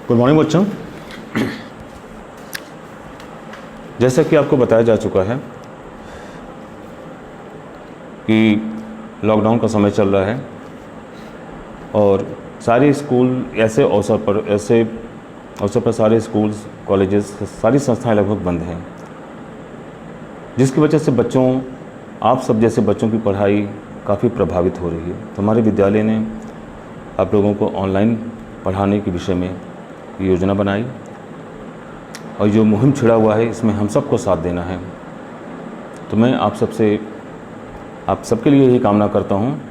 Good morning बच्चों। जैसा कि आपको बताया जा चुका है कि लॉकडाउन का समय चल रहा है और सारे स्कूल ऐसे अवसर पर सारे स्कूल्स, कॉलेजेस, सारी संस्थाएं लगभग बंद हैं, जिसकी वजह से आप सब जैसे बच्चों की पढ़ाई काफ़ी प्रभावित हो रही है। तो हमारे विद्यालय ने आप लोगों को ऑनलाइन पढ़ाने के विषय में योजना बनाई और जो मुहिम छिड़ा हुआ है इसमें हम सबको साथ देना है। तो मैं आप सबके लिए यही कामना करता हूँ,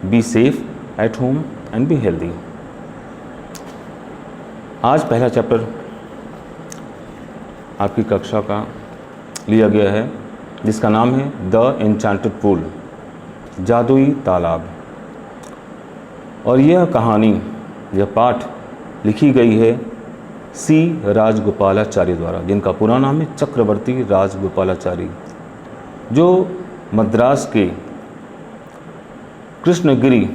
be safe at home and be healthy. आज पहला चैप्टर आपकी कक्षा का लिया गया है जिसका नाम है द एन्चांटेड पूल, जादुई तालाब। और यह कहानी, यह पाठ लिखी गई है सी राजगोपालाचारी द्वारा, जिनका पूरा नाम है चक्रवर्ती राजगोपालाचारी, जो मद्रास के कृष्णगिरी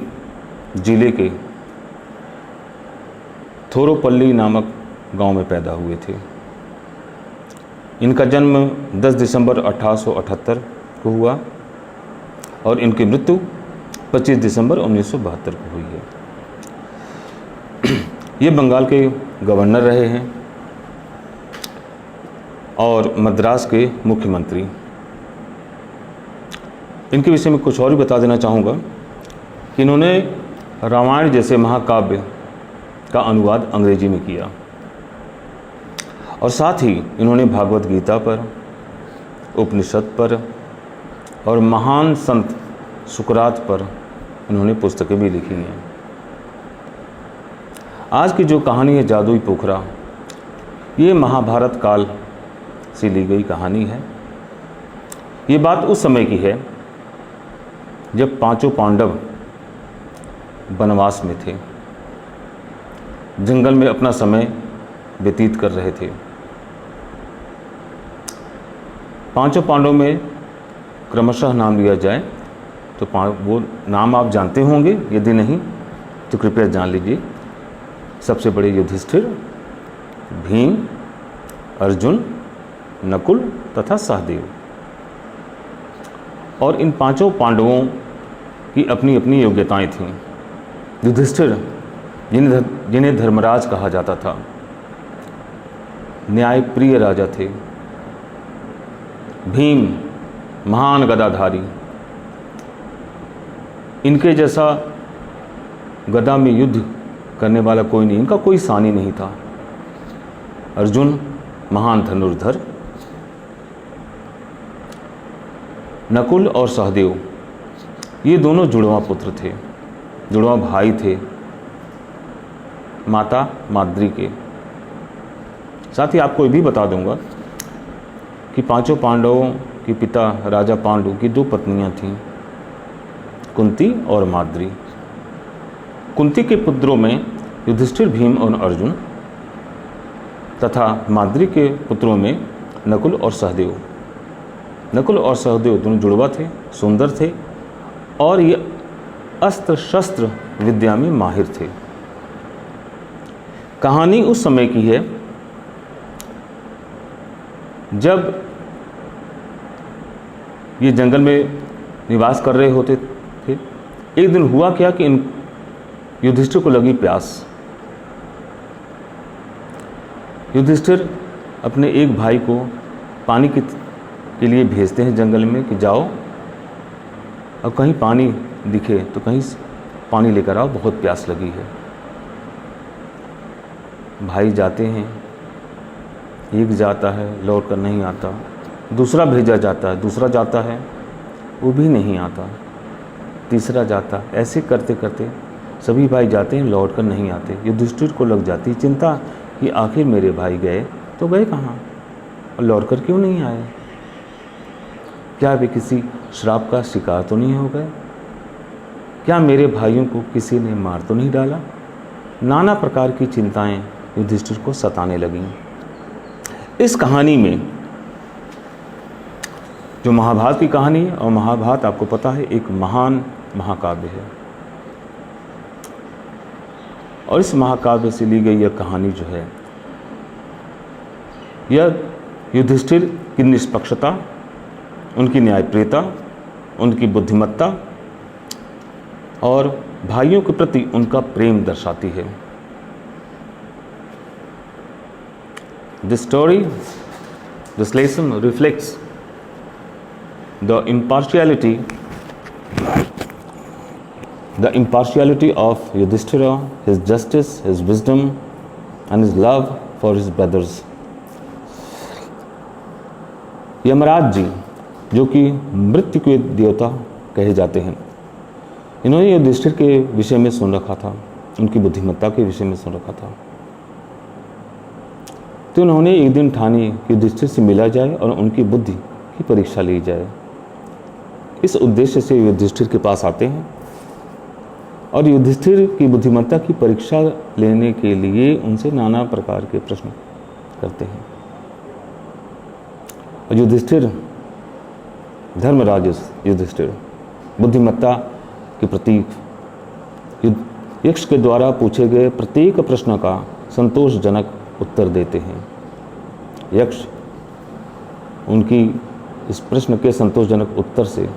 जिले के थोरोपल्ली नामक गांव में पैदा हुए थे। इनका जन्म 10 दिसंबर 1878 को हुआ और इनकी मृत्यु 25 दिसंबर 1972 को हुई है। ये बंगाल के गवर्नर रहे हैं और मद्रास के मुख्यमंत्री। इनके विषय में कुछ और भी बता देना चाहूँगा कि इन्होंने रामायण जैसे महाकाव्य का अनुवाद अंग्रेजी में किया और साथ ही इन्होंने भागवत गीता पर, उपनिषद पर और महान संत सुकरात पर इन्होंने पुस्तकें भी लिखी हैं। आज की जो कहानी है जादुई पोखरा, ये महाभारत काल से ली गई कहानी है। ये बात उस समय की है जब पांचों पांडव वनवास में थे, जंगल में अपना समय व्यतीत कर रहे थे। पांचों पांडवों में क्रमशः नाम लिया जाए तो वो नाम आप जानते होंगे, यदि नहीं तो कृपया जान लीजिए। सबसे बड़े युधिष्ठिर, भीम, अर्जुन, नकुल तथा सहदेव। और इन पांचों पांडवों की अपनी अपनी योग्यताएं थीं। युधिष्ठिर, जिन्हें धर्मराज कहा जाता था, न्यायप्रिय राजा थे। भीम, महान गदाधारी, इनके जैसा गदा में युद्ध करने वाला कोई नहीं, इनका कोई सानी नहीं था। अर्जुन, महान धनुर्धर। नकुल और सहदेव, ये दोनों जुड़वा पुत्र थे, जुड़वा भाई थे माता माद्री के। साथ ही आपको ये भी बता दूंगा कि पांचों पांडवों के पिता राजा पांडु की दो पत्नियां थीं, कुंती और माद्री। कुंती के पुत्रों में युधिष्ठिर, भीम और अर्जुन तथा माद्री के पुत्रों में नकुल और सहदेव। नकुल और सहदेव दोनों जुड़वा थे, सुंदर थे और ये अस्त्र शस्त्र विद्या में माहिर थे। कहानी उस समय की है जब ये जंगल में निवास कर रहे होते थे। एक दिन हुआ क्या कि इन युधिष्ठिर को लगी प्यास। युधिष्ठिर अपने एक भाई को पानी के लिए भेजते हैं जंगल में कि जाओ और कहीं पानी दिखे तो कहीं पानी लेकर आओ, बहुत प्यास लगी है। भाई जाते हैं, एक जाता है लौट कर नहीं आता, दूसरा भेजा जाता है, दूसरा जाता है वो भी नहीं आता, तीसरा जाता। ऐसे करते करते सभी भाई जाते हैं, लौट कर नहीं आते। युधिष्ठिर को लग जाती चिंता कि आखिर मेरे भाई गए तो गए कहाँ और लौट कर क्यों नहीं आए? क्या वे किसी श्राप का शिकार तो नहीं हो गए? क्या मेरे भाइयों को किसी ने मार तो नहीं डाला? नाना प्रकार की चिंताएं युधिष्ठिर को सताने लगीं। इस कहानी में जो महाभारत की कहानी है, और महाभारत आपको पता है एक महान महाकाव्य है और इस महाकाव्य से ली गई यह कहानी जो है, यह युधिष्ठिर की निष्पक्षता, उनकी न्यायप्रियता, उनकी बुद्धिमत्ता और भाइयों के प्रति उनका प्रेम दर्शाती है। This story, this lesson reflects the impartiality of Yudhishthira, his justice, his wisdom and his love for his brothers. Yamraj ji, जो कि मृत्यु के देवता कहे जाते हैं, इन्होंने युधिष्ठिर के विषय में सुन रखा था, उनकी बुद्धिमत्ता के विषय में सुन रखा था। तो उन्होंने एक दिन ठानी कि युधिष्ठिर से मिला जाए और उनकी बुद्धि की परीक्षा ली जाए। इस उद्देश्य से युधिष्ठिर के पास आते हैं और युधिष्ठिर की बुद्धिमत्ता की परीक्षा लेने के लिए उनसे नाना प्रकार के प्रश्न करते हैं। और युधिष्ठिर, धर्मराज युधिष्ठिर, बुद्धिमत्ता के प्रतीक, यक्ष के द्वारा पूछे गए प्रत्येक प्रश्न का संतोषजनक उत्तर देते हैं। यक्ष उनकी इस प्रश्न के संतोषजनक उत्तर से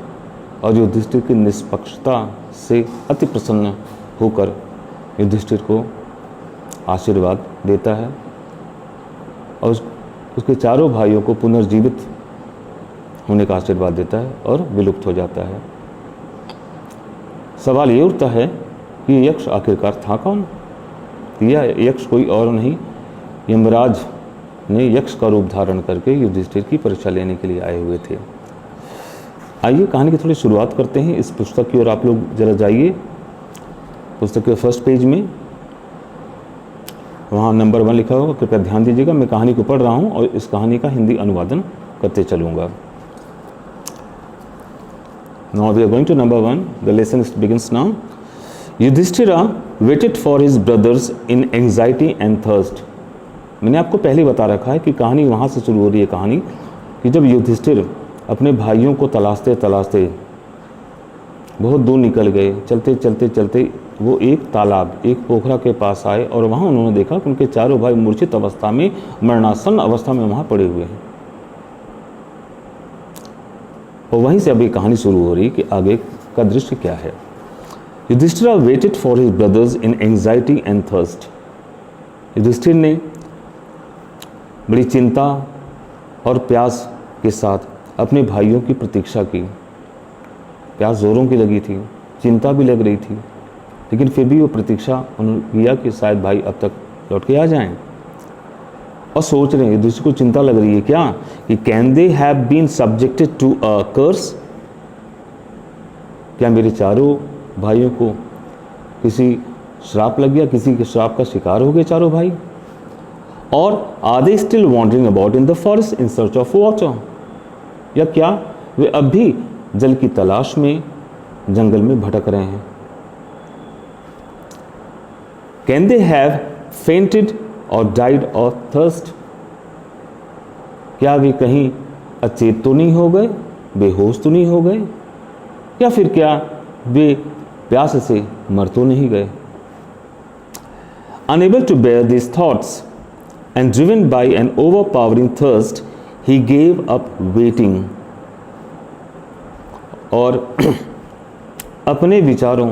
और युधिष्ठिर की निष्पक्षता से अति प्रसन्न होकर युधिष्ठिर को आशीर्वाद देता है और उसके चारों भाइयों को पुनर्जीवित होने का आशीर्वाद देता है और विलुप्त हो जाता है। सवाल ये उठता है कि यक्ष आखिरकार था कौन? यह यक्ष कोई और नहीं, यमराज ने यक्ष का रूप धारण करके युधिष्ठिर की परीक्षा लेने के लिए आए हुए थे। आइए कहानी की थोड़ी शुरुआत करते हैं। इस पुस्तक की ओर आप लोग जरा जाइए। पुस्तक के फर्स्ट पेज में वहाँ नंबर 1 लिखा होगा, कृपया ध्यान दीजिएगा। मैं कहानी को पढ़ रहा हूँ और इस कहानी का हिंदी अनुवादन करते चलूँगा। Now we are going to number 1. The lesson begins now. Yudhishthira waited for his brothers in anxiety and thirst. मैंने आपको पहले बता रखा है कि कहानी वहाँ से शुरू हो रही है। कहानी कि जब युधिष्ठिर अपने भाइयों को तलाशते तलाशते बहुत दूर निकल गए, चलते चलते चलते वो एक तालाब, एक पोखरा के पास आए और वहाँ उन्होंने देखा कि उनके चारों भाई मूर्छित अवस्था में, मरणासन्न अवस्था में वहाँ पड़े हुए हैं। और वहीं से अभी कहानी शुरू हो रही कि आगे का दृश्य क्या है। Yudhishthir waited for his brothers in anxiety and thirst. Yudhishthir ने बड़ी चिंता और प्यास के साथ अपने भाइयों की प्रतीक्षा की। प्यास जोरों की लगी थी, चिंता भी लग रही थी, लेकिन फिर भी वो प्रतीक्षा उन्होंने किया कि शायद भाई अब तक लौट के आ जाएं। और सोच रहे हैं, युधिष्ठिर को चिंता लग रही है क्या कि can they have been subjected to a curse, क्या मेरे चारों भाइयों को किसी श्राप लग गया, किसी के श्राप का शिकार हो गए चारों भाई? और are they still wandering about in the forest in search of water, या क्या वे अब भी जल की तलाश में जंगल में भटक रहे हैं? कैन दे हैव फेंटेड और डाइड ऑफ थर्स्ट, क्या वे कहीं अचेत तो नहीं हो गए, बेहोश तो नहीं हो गए, या फिर क्या वे प्यास से मर तो नहीं गए? Unable to bear these thoughts and driven by an overpowering thirst, he gave up waiting. और अपने विचारों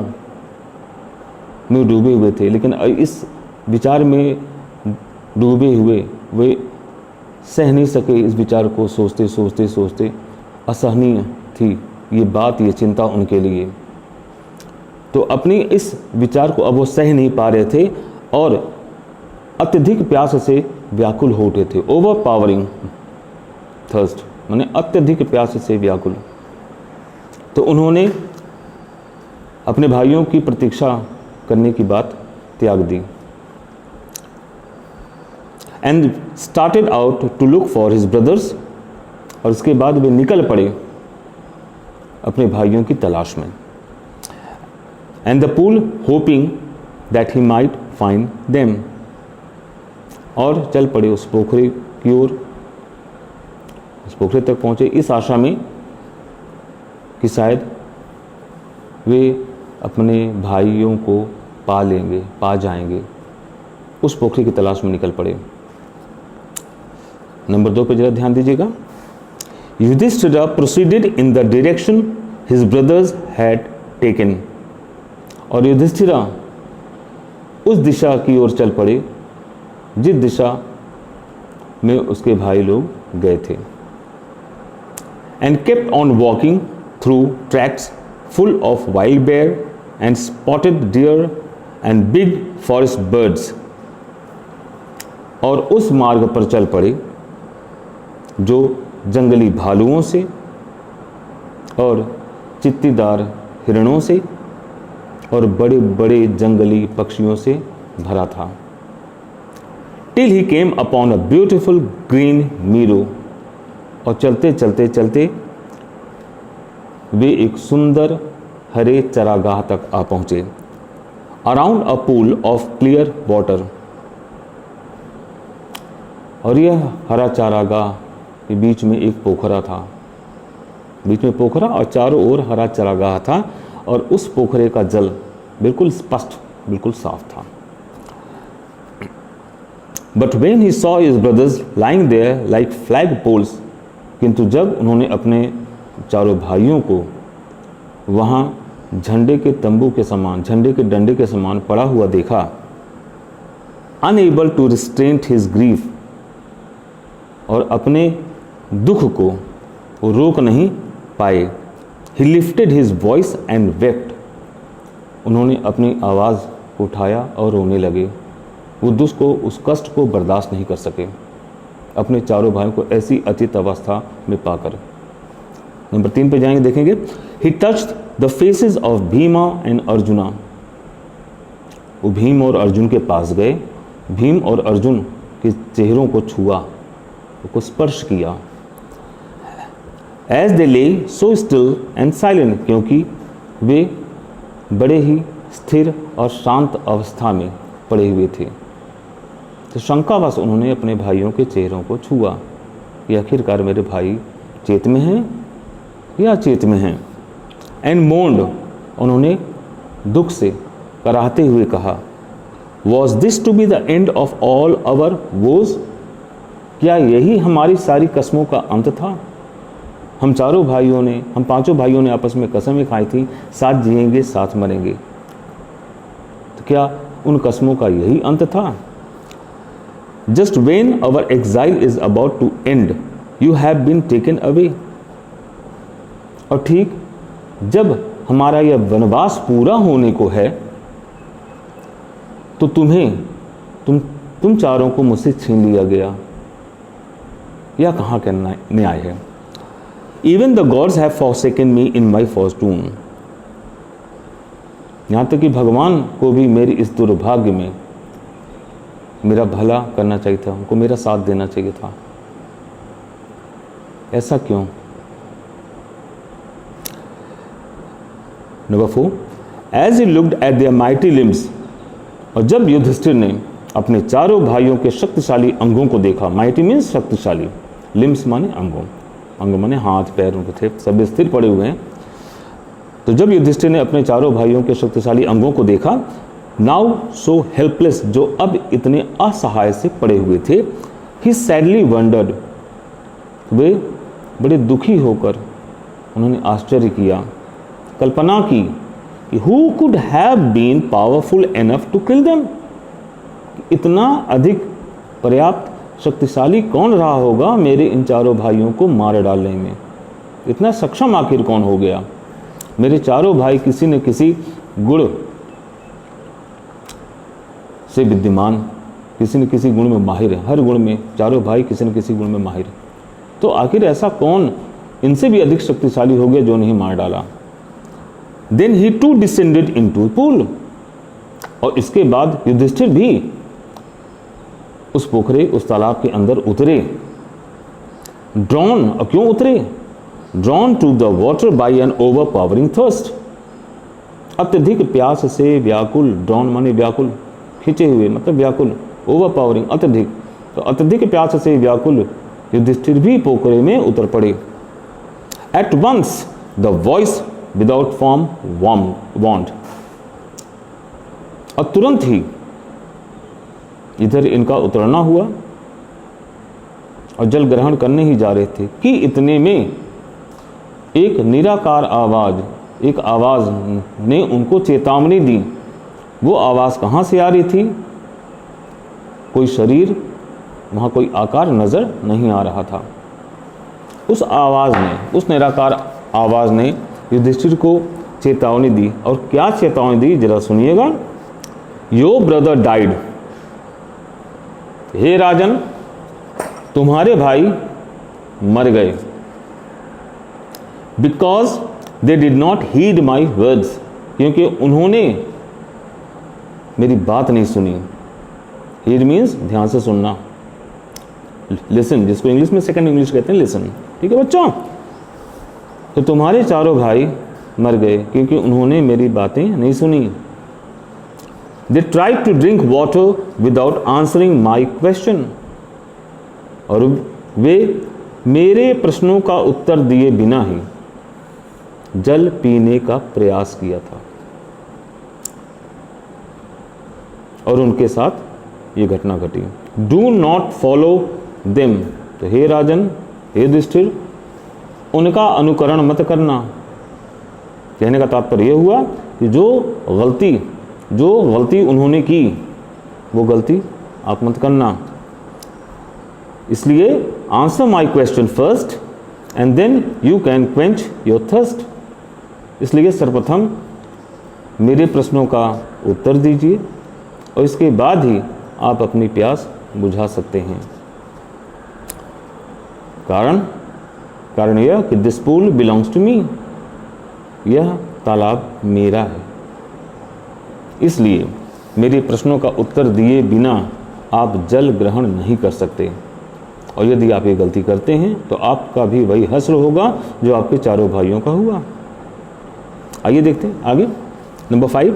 में डूबे हुए थे, लेकिन इस विचार में डूबे हुए वे सह नहीं सके। इस विचार को सोचते सोचते सोचते असहनीय थी ये बात, ये चिंता उनके लिए। तो अपनी इस विचार को अब वो सह नहीं पा रहे थे और अत्यधिक प्यास से व्याकुल हो उठे थे। ओवर पावरिंग थर्स्ट माने अत्यधिक प्यास से व्याकुल। तो उन्होंने अपने भाइयों की प्रतीक्षा करने की बात त्याग दी। And started out to look for his brothers, और उसके बाद वे निकल पड़े अपने भाइयों की तलाश में। And the pool hoping that he might find them, और चल पड़े उस पोखरे की ओर। उस पोखरे तक पहुंचे इस आशा में कि शायद वे अपने भाइयों को पा लेंगे, पा जाएंगे, उस पोखरे की तलाश में निकल पड़े। नंबर 2 पे जरा ध्यान दीजिएगा। Yudhishthir proceeded in the direction his brothers had taken, और युधिष्ठिरा उस दिशा की ओर चल पड़े जिस दिशा में उसके भाई लोग गए थे। And kept on walking through tracks full of wild bear and spotted deer and big forest birds, और उस मार्ग पर चल पड़े जो जंगली भालुओं से और चित्तीदार हिरणों से और बड़े बड़े जंगली पक्षियों से भरा था। Till he came upon a beautiful green Miro, और चलते चलते चलते वे एक सुंदर हरे चरागाह तक आ पहुंचे। Around a pool of clear water, और यह हरा चारागाह के बीच में एक पोखरा था, बीच में पोखरा और चारों ओर हरा चारागाह था, और उस पोखरे का जल बिल्कुल स्पष्ट, बिल्कुल साफ था। But when he saw his brothers lying there like flag poles, किंतु जब उन्होंने अपने चारों भाइयों को वहाँ झंडे के तंबू के समान, झंडे के डंडे के समान पड़ा हुआ देखा, unable to restrain his grief, और अपने दुख को वो रोक नहीं पाए। He lifted his voice and wept, उन्होंने अपनी आवाज़ उठाया और रोने लगे। वो दुख को, उस कष्ट को बर्दाश्त नहीं कर सके अपने चारों भाइयों को ऐसी अचित अवस्था में पाकर। नंबर 3 पे जाएंगे, देखेंगे। ही touched the faces of Bhima and arjuna, वो भीम और अर्जुन के पास गए, भीम और अर्जुन के चेहरों को छुआ, को स्पर्श किया। एज दे ले सो स्टिल एंड साइलेंट, क्योंकि वे बड़े ही स्थिर और शांत अवस्था में पड़े हुए थे। तो शंकावश उन्होंने अपने भाइयों के चेहरों को छुआ कि आखिरकार मेरे भाई चेत में हैं या अचेत में हैं। एंड मोन्ड, उन्होंने दुख से कराहते हुए कहा, was this to be the end of all our woes, क्या यही हमारी सारी कस्मों का अंत था? हम चारों भाइयों ने, हम पांचों भाइयों ने आपस में कसमें खाई थी, साथ जिएंगे साथ मरेंगे, तो क्या उन कस्मों का यही अंत था? Just when our exile is about to end you have been taken away, और ठीक जब हमारा यह वनवास पूरा होने को है तो तुम चारों को मुझसे छीन लिया गया। यह कहाँ का न्याय है? Even the gods have forsaken me in my Fortune, यहाँ तक कि भगवान को भी मेरी इस दुर्भाग्य में मेरा भला करना चाहिए था, उनको मेरा साथ देना चाहिए था। ऐसा क्यों? Number 4, as he looked at their mighty limbs, और जब युधिष्ठिर ने अपने चारों भाइयों के शक्तिशाली अंगों को देखा, माइटी मीन्स शक्तिशाली, लिम्स माने अंगों, अंग माने हाथ पैर उनके थे, सब स्थिर पड़े हुए हैं। तो जब युधिष्ठिर ने अपने चारों भाइयों के शक्तिशाली अंगों को देखा, नाउ सो हेल्पलेस, जो अब इतने असहाय से पड़े हुए थे, ही सैडली वंडर्ड, वे बड़े दुखी होकर उन्होंने आश्चर्य किया, कल्पना की कि who could have been powerful enough to kill them, इतना अधिक पर्याप्त शक्तिशाली कौन रहा होगा मेरे इन चारों भाइयों को मार डालने में? इतना सक्षम आखिर कौन हो गया? मेरे चारों भाई किसी न किसी गुण से विद्यमान, किसी न किसी गुण में माहिर है, हर गुण में चारों भाई किसी न किसी गुण में माहिर है, तो आखिर ऐसा कौन इनसे भी अधिक शक्तिशाली हो गया जो नहीं मार डाला? Then he too descended into pool, और इसके बाद युधिष्ठिर भी उस पोखरे, उस तालाब के अंदर उतरे। ड्रॉन, और क्यों उतरे? Drawn to the water by an overpowering thirst, अत्यधिक प्यास से व्याकुल, ड्रॉन माने व्याकुल, खींचे हुए मतलब व्याकुल, ओवर पावरिंग अत्यधिक, तो अत्यधिक प्यास से व्याकुल युधिष्ठिर भी पोखरे में उतर पड़े। At once the voice without form warned, और तुरंत ही इधर इनका उतरना हुआ और जल ग्रहण करने ही जा रहे थे कि इतने में एक निराकार आवाज़, एक आवाज़ ने उनको चेतावनी दी। वो आवाज़ कहाँ से आ रही थी? कोई शरीर, वहाँ कोई आकार नज़र नहीं आ रहा था। उस आवाज़ ने, उस निराकार आवाज़ ने युधिष्ठिर को चेतावनी दी। और क्या चेतावनी दी जरा सुनिएगा। योर ब्रदर डाइड, हे राजन तुम्हारे भाई मर गए। Because they did not heed my words, क्योंकि उन्होंने मेरी बात नहीं सुनी। हीड मीन्स ध्यान से सुनना, लिसन, जिसको इंग्लिश में सेकंड इंग्लिश कहते हैं लिसन। ठीक है बच्चों, तो तुम्हारे चारों भाई मर गए क्योंकि उन्होंने मेरी बातें नहीं सुनी। They tried to drink water without answering my question, और वे मेरे प्रश्नों का उत्तर दिए बिना ही जल पीने का प्रयास किया था। और उनके साथ ये घटना घटी। डू नॉट फॉलो देम, तो हे राजन, हे युधिष्ठिर, उनका अनुकरण मत करना। कहने का तात्पर्य यह हुआ कि जो गलती उन्होंने की वो गलती आप मत करना। इसलिए answer my question first and then you can quench your thirst. इसलिए सर्वप्रथम मेरे प्रश्नों का उत्तर दीजिए और इसके बाद ही आप अपनी प्यास बुझा सकते हैं। कारण यह कि this pool belongs to me, यह तालाब मेरा है। इसलिए मेरे प्रश्नों का उत्तर दिए बिना आप जल ग्रहण नहीं कर सकते। और यदि आप ये गलती करते हैं तो आपका भी वही हश्र होगा जो आपके चारों भाइयों का हुआ। आइए देखते हैं आगे, नंबर 5।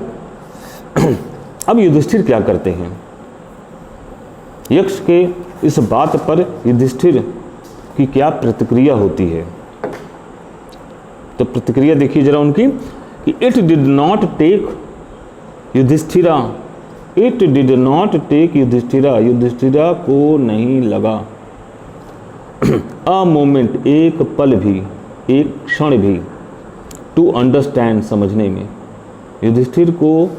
अब युधिष्ठिर क्या करते हैं? यक्ष के इस बात पर युधिष्ठिर की क्या प्रतिक्रिया होती है? तो प्रतिक्रिया देखिए जरा उनकी कि it did not take Yudhishthira, it did not take Yudhishthira, Yudhishthira को नहीं लगा अ मोमेंट, एक पल भी, एक क्षण भी, टू अंडरस्टैंड, समझने में। युधिष्ठिर को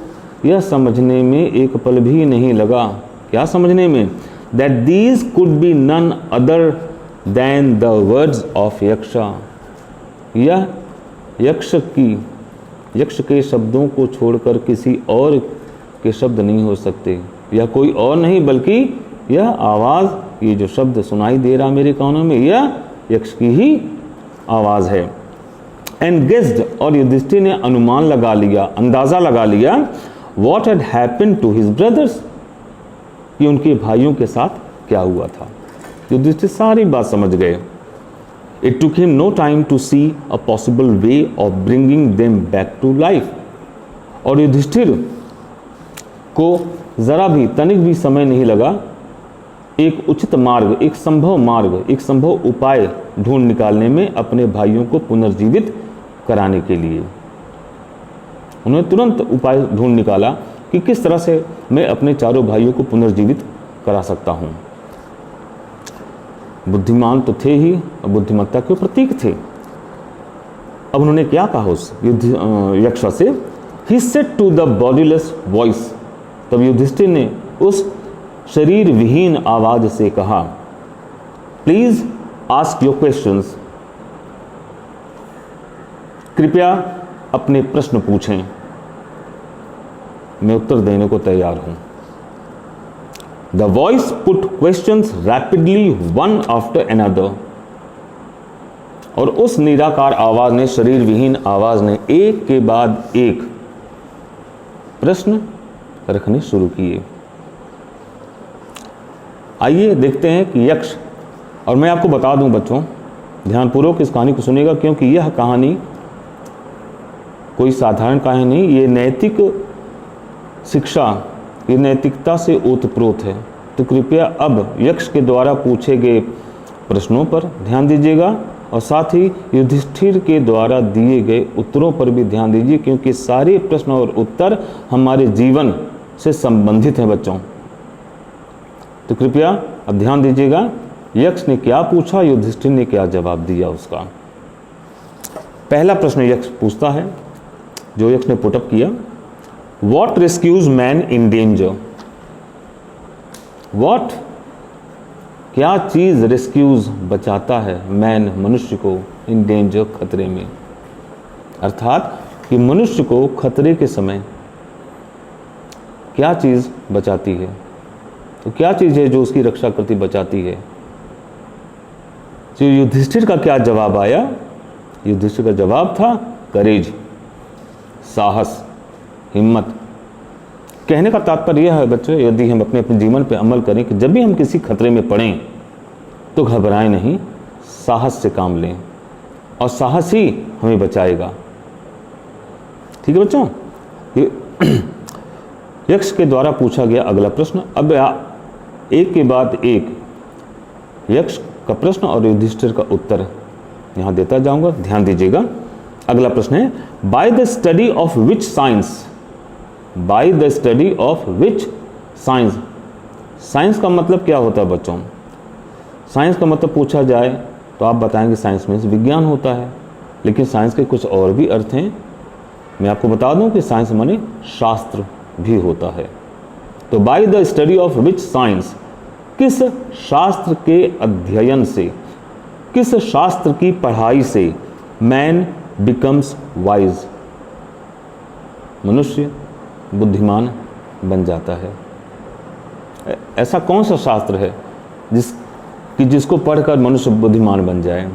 यह समझने में एक पल भी नहीं लगा। क्या समझने में? That these could be none other than the words of Yaksha, यह यक्ष के शब्दों को छोड़कर किसी और के शब्द नहीं हो सकते। यह कोई और नहीं बल्कि यह आवाज़, ये जो शब्द सुनाई दे रहा मेरे कानों में, यह यक्ष की ही आवाज़ है। एंड गेस्ड, और युधिष्ठिर ने अनुमान लगा लिया, अंदाज़ा लगा लिया, what had happened to his brothers, कि उनके भाइयों के साथ क्या हुआ था। युधिष्ठिर सारी बात समझ गए। It took him no time to see a possible way of bringing them back to life, और युधिष्ठिर को जरा भी, तनिक भी समय नहीं लगा एक उचित मार्ग, एक संभव उपाय ढूंढ निकालने में अपने भाइयों को पुनर्जीवित कराने के लिए। उन्होंने तुरंत उपाय ढूंढ निकाला कि किस तरह से मैं अपने चारों भाइयों को पुनर्जीवित करा सकता हूं। बुद्धिमान तो थे ही, बुद्धिमत्ता के प्रतीक थे। अब उन्होंने क्या कहा उस यक्ष से? He said to the bodiless voice, तब युधिष्ठिर ने उस शरीर विहीन आवाज से कहा, प्लीज आस्क योर क्वेश्चंस, कृपया अपने प्रश्न पूछें, मैं उत्तर देने को तैयार हूं। The voice put questions rapidly one after another, और उस निराकार आवाज ने, शरीर विहीन आवाज ने एक के बाद एक प्रश्न रखने शुरू किए। आइए देखते हैं कि यक्ष, और मैं आपको बता दूं बच्चों, ध्यानपूर्वक इस कहानी को सुनिएगा, क्योंकि यह कहानी कोई साधारण कहानी नहीं, ये नैतिक शिक्षा, ये नैतिकता से ओतप्रोत है। तो कृपया अब यक्ष के द्वारा पूछे गए प्रश्नों पर ध्यान दीजिएगा और साथ ही युधिष्ठिर के द्वारा दिए गए उत्तरों पर भी ध्यान दीजिए, क्योंकि सारे प्रश्न और उत्तर हमारे जीवन से संबंधित हैं बच्चों। तो कृपया अब ध्यान दीजिएगा, यक्ष ने क्या पूछा, युधिष्ठिर ने क्या जवाब दिया उसका। पहला प्रश्न यक्ष पूछता है, जो यक्ष ने पुटअप किया, what rescues man in danger. What, क्या चीज रेस्क्यूज बचाता है मैन, मनुष्य को, इन डेंजर, खतरे में। अर्थात कि मनुष्य को खतरे के समय क्या चीज बचाती है, तो क्या चीज है जो उसकी रक्षा करती, बचाती है। तो युधिष्ठिर का क्या जवाब आया, युधिष्ठिर का जवाब था करेज, साहस, हिम्मत। कहने का तात्पर्य यह है बच्चों, यदि हम अपने जीवन पर अमल करें कि जब भी हम किसी खतरे में पड़ें तो घबराएं नहीं, साहस से काम लें, और साहस ही हमें बचाएगा। ठीक है बच्चों, यक्ष के द्वारा पूछा गया अगला प्रश्न। अब एक के बाद एक यक्ष का प्रश्न और युधिष्ठिर का उत्तर यहां देता जाऊंगा, ध्यान दीजिएगा। अगला प्रश्न है, by the study of which science, by the study of which science. Science का मतलब क्या होता है बच्चों? साइंस का मतलब पूछा जाए तो आप बताएंगे साइंस में विज्ञान होता है, लेकिन साइंस के कुछ और भी अर्थ हैं। मैं आपको बता दूं कि साइंस माने शास्त्र भी होता है। तो by the study of which science, किस शास्त्र के अध्ययन से, किस शास्त्र की पढ़ाई से मैन बिकम्स वाइज, मनुष्य बुद्धिमान बन जाता है। ऐसा कौन सा शास्त्र है जिसको पढ़कर मनुष्य बुद्धिमान बन जाए?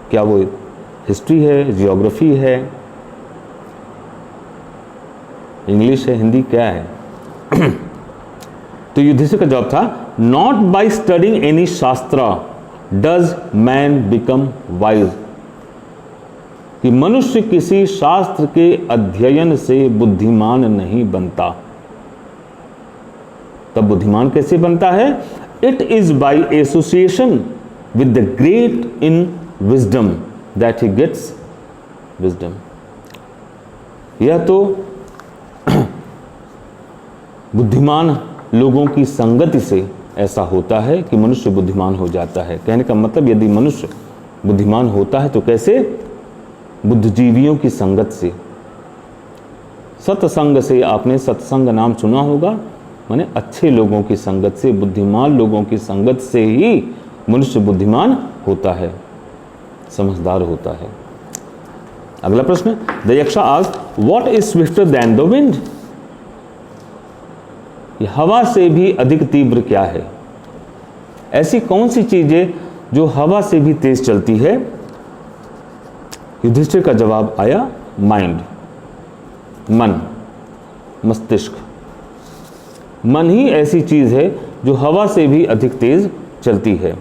क्या वो हिस्ट्री है, जियोग्राफी है, इंग्लिश है, हिंदी, क्या है? तो युधिष्ठिर का जवाब था, नॉट बाय स्टडिंग एनी शास्त्र डज मैन बिकम वाइज, कि मनुष्य किसी शास्त्र के अध्ययन से बुद्धिमान नहीं बनता। तब बुद्धिमान कैसे बनता है? It is by association with the great in wisdom that he gets wisdom. यह तो बुद्धिमान लोगों की संगति से ऐसा होता है कि मनुष्य बुद्धिमान हो जाता है। कहने का मतलब, यदि मनुष्य बुद्धिमान होता है तो कैसे? बुद्धिजीवियों की संगत से, सत्संग से। आपने सत्संग नाम सुना होगा, माने अच्छे लोगों की संगत से, बुद्धिमान लोगों की संगत से ही मनुष्य बुद्धिमान होता है, समझदार होता है। अगला प्रश्न, the यक्षा asked, what is swifter than the wind. हवा से भी अधिक तीव्र क्या है? ऐसी कौन सी चीज है जो हवा से भी तेज चलती है? युधिष्ठिर का जवाब आया, माइंड, मन, मस्तिष्क। मन ही ऐसी चीज है जो हवा से भी अधिक तेज चलती है।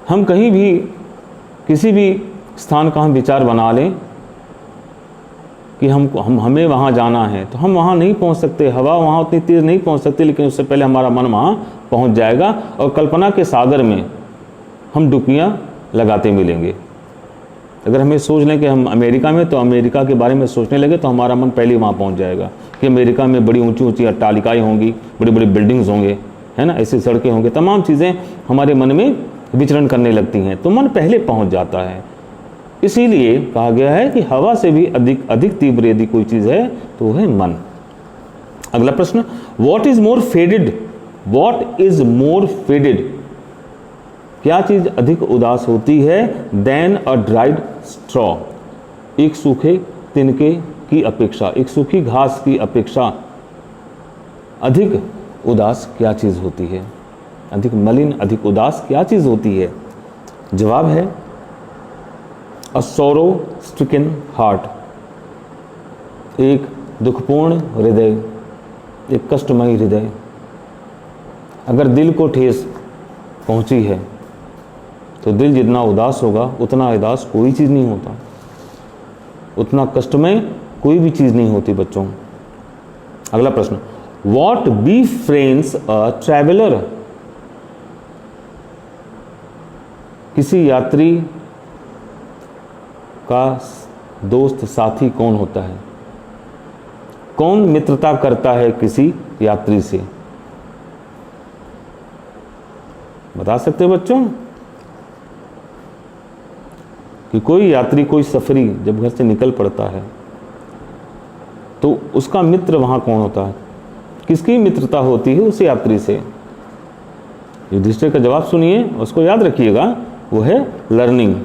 हम कहीं भी किसी भी स्थान का हम विचार बना लें कि हमें वहाँ जाना है, तो हम वहाँ नहीं पहुँच सकते, हवा वहाँ उतनी तेज़ नहीं पहुँच सकती, लेकिन उससे पहले हमारा मन वहाँ पहुँच जाएगा और कल्पना के सागर में हम डुबकियाँ लगाते मिलेंगे। अगर हमें सोच लें कि हम अमेरिका में, तो अमेरिका के बारे में सोचने लगे तो हमारा मन पहले वहाँ पहुँच जाएगा कि अमेरिका में बड़ी ऊँची ऊँची अट्टालिकाएँ होंगी, बड़ी बड़ी बिल्डिंग्स होंगे, है ना, ऐसी सड़कें होंगी, तमाम चीज़ें हमारे मन में विचरण करने लगती हैं, तो मन पहले पहुँच जाता है। इसीलिए कहा गया है कि हवा से भी अधिक तीव्र यदि कोई चीज़ है तो वह है मन। अगला प्रश्न, what is more faded, what is more faded, क्या चीज अधिक उदास होती है देन अ ड्राइड स्ट्रॉ, एक सूखे तिनके की अपेक्षा, एक सूखी घास की अपेक्षा अधिक उदास क्या चीज होती है? अधिक मलिन, अधिक उदास क्या चीज होती है? जवाब है अ सोरो स्ट्रिकन हार्ट, एक दुखपूर्ण हृदय, एक कष्टमयी हृदय। अगर दिल को ठेस पहुंची है तो दिल जितना उदास होगा उतना उदास कोई चीज़ नहीं होता, उतना कष्टमय कोई भी चीज़ नहीं होती बच्चों। अगला प्रश्न, व्हाट बीफ्रेंड्स अ ट्रैवलर, किसी यात्री का दोस्त साथी कौन होता है? कौन मित्रता करता है किसी यात्री से? बता सकते हो बच्चों? कि कोई यात्री, कोई सफरी जब घर से निकल पड़ता है तो उसका मित्र वहां कौन होता है? किसकी मित्रता होती है उस यात्री से? युधिष्ठिर का जवाब सुनिए, उसको याद रखिएगा। वो है लर्निंग,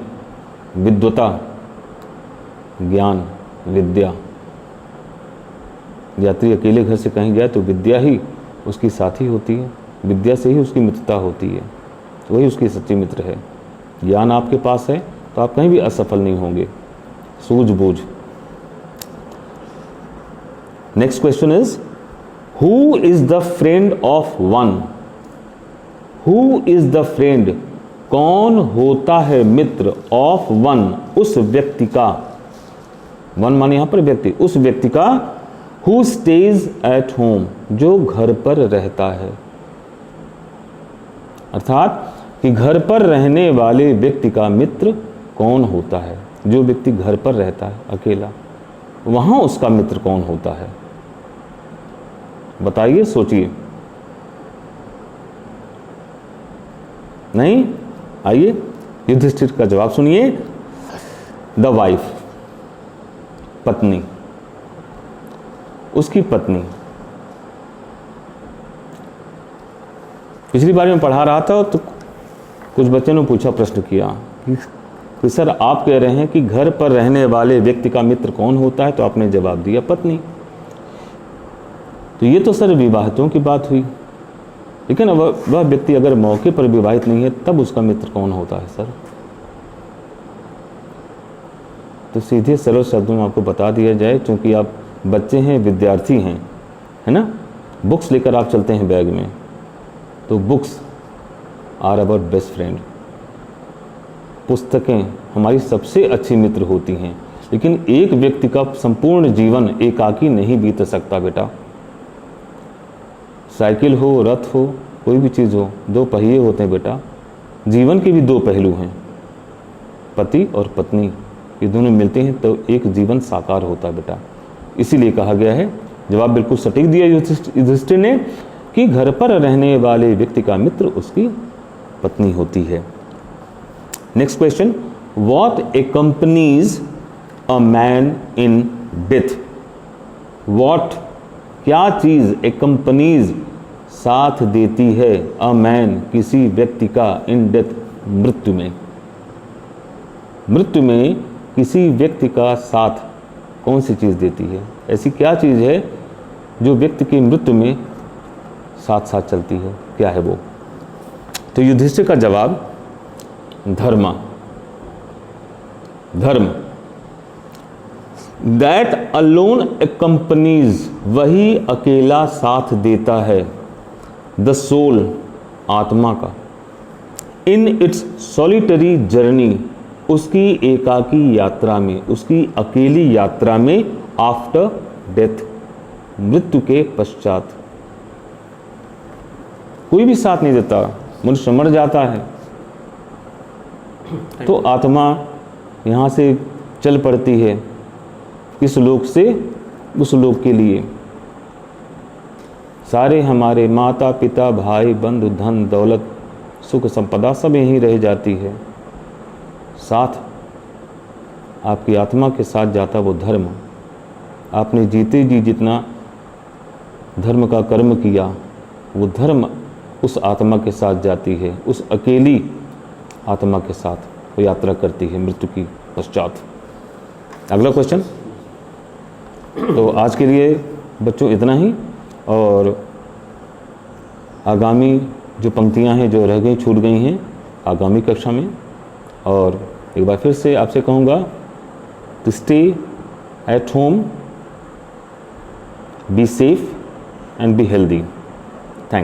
विद्वता, ज्ञान, विद्या। यात्री अकेले घर से कहीं जाए तो विद्या ही उसकी साथी होती है, विद्या से ही उसकी मित्रता होती है, तो वही उसकी सच्ची मित्र है। ज्ञान आपके पास है तो आप कहीं भी असफल नहीं होंगे। सूझबूझ। Next question is, who is the friend of one? Who is the friend? कौन होता है मित्र? ऑफ वन, उस व्यक्ति का। वन माने यहां पर व्यक्ति, उस व्यक्ति का। हु स्टेज एट होम, जो घर पर रहता है। अर्थात कि घर पर रहने वाले व्यक्ति का मित्र कौन होता है? जो व्यक्ति घर पर रहता है अकेला, वहां उसका मित्र कौन होता है? बताइए, सोचिए। नहीं? आइए युधिष्ठिर का जवाब सुनिए। द वाइफ, पत्नी, उसकी पत्नी। पिछली बार मैं पढ़ा रहा था तो कुछ बच्चों ने पूछा, प्रश्न किया कि सर आप कह रहे हैं कि घर पर रहने वाले व्यक्ति का मित्र कौन होता है? तो आपने जवाब दिया पत्नी। तो ये तो सर विवाहितों की बात हुई, लेकिन वह व्यक्ति अगर मौके पर विवाहित नहीं है तब उसका मित्र कौन होता है सर? तो सीधे सरल शब्दों में आपको बता दिया जाए, क्योंकि आप बच्चे हैं, विद्यार्थी हैं, है ना? बुक्स लेकर आप चलते हैं बैग में, तो books are our best friend. पुस्तकें हमारी सबसे अच्छी मित्र होती हैं, लेकिन एक व्यक्ति का संपूर्ण जीवन एकाकी नहीं बीत सकता बेटा। साइकिल हो, रथ हो, कोई भी चीज़ हो, दो पहिए होते हैं बेटा। जीवन के भी दो पहलू हैं, पति और पत्नी, ये दोनों मिलते हैं तो एक जीवन साकार होता है बेटा। इसीलिए कहा गया है, जवाब बिल्कुल सटीक दिया युधिष्ठिर ने, कि घर पर रहने वाले व्यक्ति का मित्र उसकी पत्नी होती है। Next question, what accompanies a man in death? What, क्या चीज, एक्कम्पनीज, साथ देती है, अ मैन, किसी व्यक्ति का, इन डेथ, मृत्यु में। मृत्यु में किसी व्यक्ति का साथ कौन सी चीज देती है? ऐसी क्या चीज है जो व्यक्ति की मृत्यु में साथ साथ चलती है? क्या है वो? तो युधिष्ठिर का जवाब, धर्म। धर्म, दैट अलोन एक्कम्पनीज, वही अकेला साथ देता है, द सोल, आत्मा का, इन इट्स सॉलिटरी जर्नी, उसकी एकाकी यात्रा में, उसकी अकेली यात्रा में, आफ्टर डेथ, मृत्यु के पश्चात। कोई भी साथ नहीं देता, मनुष्य मर जाता है तो आत्मा यहाँ से चल पड़ती है इस लोक से उस लोक के लिए। सारे हमारे माता पिता भाई बंधु धन दौलत सुख संपदा सब यहीं रह जाती है, साथ आपकी आत्मा के साथ जाता वो धर्म। आपने जीते जी जितना धर्म का कर्म किया, वो धर्म उस आत्मा के साथ जाती है, उस अकेली आत्मा के साथ वो यात्रा करती है मृत्यु की पश्चात। अगला क्वेश्चन। तो आज के लिए बच्चों इतना ही, और आगामी जो पंक्तियां हैं जो रह गई छूट गई हैं आगामी कक्षा में। और एक बार फिर से आपसे कहूँगा, to stay at home, be safe and be healthy.